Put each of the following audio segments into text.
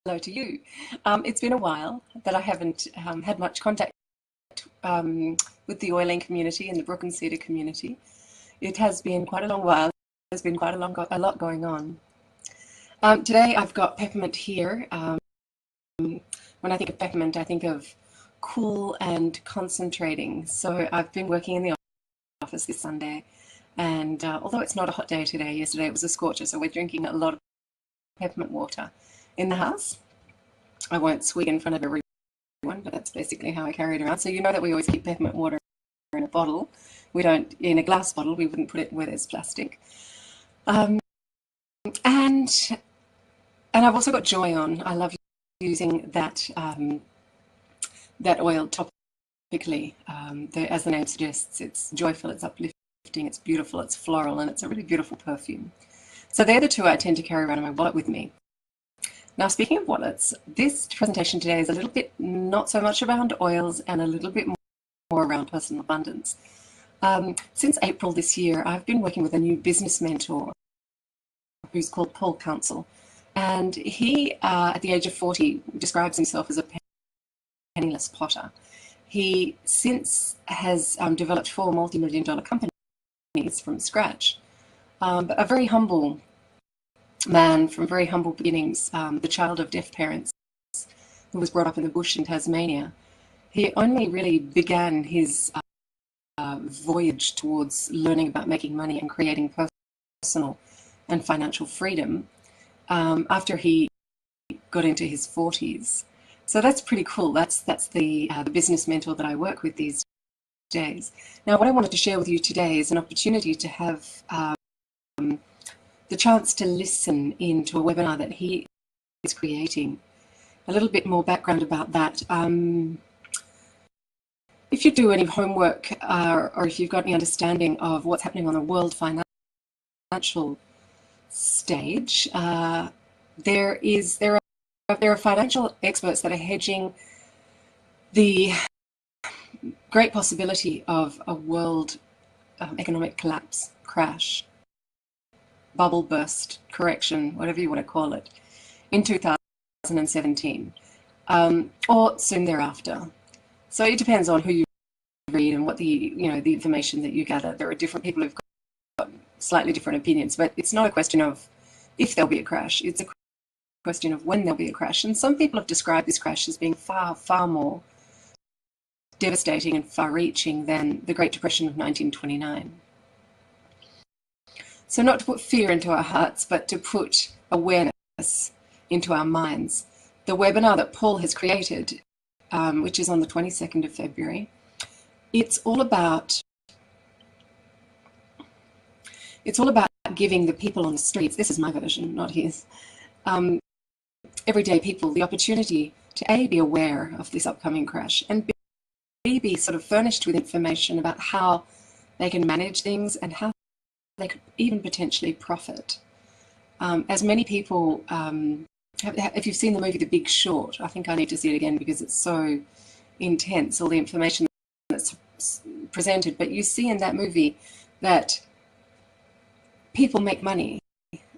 hello to you. It's been a while that I haven't had much contact with the oiling community and the Brook and Cedar community. It has been quite a long while. There's been quite a lot going on. Today I've got peppermint here. When I think of peppermint, I think of cool and concentrating. So I've been working in the office this Sunday, and although it's not a hot day today, yesterday it was a scorcher, so we're drinking a lot of peppermint water in the house. I won't swig in front of everyone, but that's basically how I carry it around. So you know that we always keep peppermint water in a bottle. We don't, in a glass bottle, we wouldn't put it where there's plastic. And I've also got Joy on. I love using that that oil topically. As the name suggests, it's joyful, it's uplifting, it's beautiful, it's floral, and it's a really beautiful perfume. So they're the two I tend to carry around in my wallet with me. Now, speaking of wallets, this presentation today is a little bit not so much around oils and a little bit more around personal abundance. Since April this year, I've been working with a new business mentor who's called Paul Counsel. And he, at the age of 40, describes himself as a penniless potter. He since has developed 4 multi-million-dollar companies from scratch. But a very humble man from very humble beginnings, the child of deaf parents who was brought up in the bush in Tasmania. He only really began his voyage towards learning about making money and creating personal and financial freedom after he got into his 40s. So that's pretty cool. That's the business mentor that I work with these days. Now, what I wanted to share with you today is an opportunity to have the chance to listen in to a webinar that he is creating. A little bit more background about that. If you do any homework or if you've got any understanding of what's happening on the world financial stage, there are financial experts that are hedging the great possibility of a world economic collapse, crash, bubble burst, correction, whatever you want to call it, in 2017 or soon thereafter. So it depends on who you read and what the information that you gather. There are different people who've got slightly different opinions, but it's not a question of if there'll be a crash. It's a question of when there'll be a crash. And some people have described this crash as being far, far more devastating and far-reaching than the Great Depression of 1929. So not to put fear into our hearts, but to put awareness into our minds. The webinar that Paul has created, which is on the 22nd of February, it's all about giving the people on the streets, this is my version, not his, everyday people the opportunity to A, be aware of this upcoming crash, and B, be sort of furnished with information about how they can manage things and how they could even potentially profit. As many people, if you've seen the movie The Big Short, I think I need to see it again because it's so intense, all the information that's presented, but you see in that movie that people make money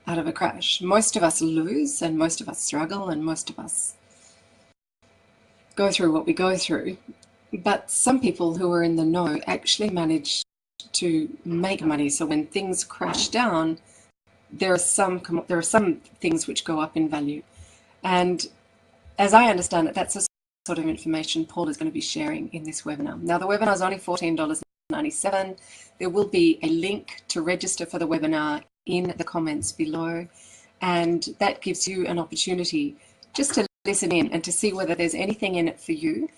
out of a crash. Most of us lose and most of us struggle and most of us go through what we go through, but some people who are in the know actually manage to make money. So when things crash down, there are some things which go up in value. And as I understand it, that's the sort of information Paul is going to be sharing in this webinar. Now, the webinar is only $14.97. There will be a link to register for the webinar in the comments below, and that gives you an opportunity just to listen in and to see whether there's anything in it for you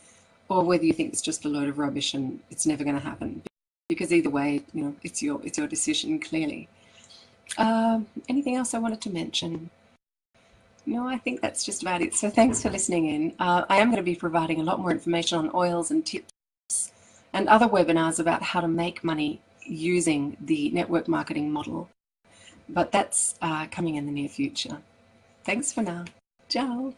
or whether you think it's just a load of rubbish and it's never going to happen. Because either way, it's your decision, clearly. Anything else I wanted to mention? No, I think that's just about it. So thanks for listening in. I am going to be providing a lot more information on oils and tips and other webinars about how to make money using the network marketing model. But that's coming in the near future. Thanks for now. Ciao.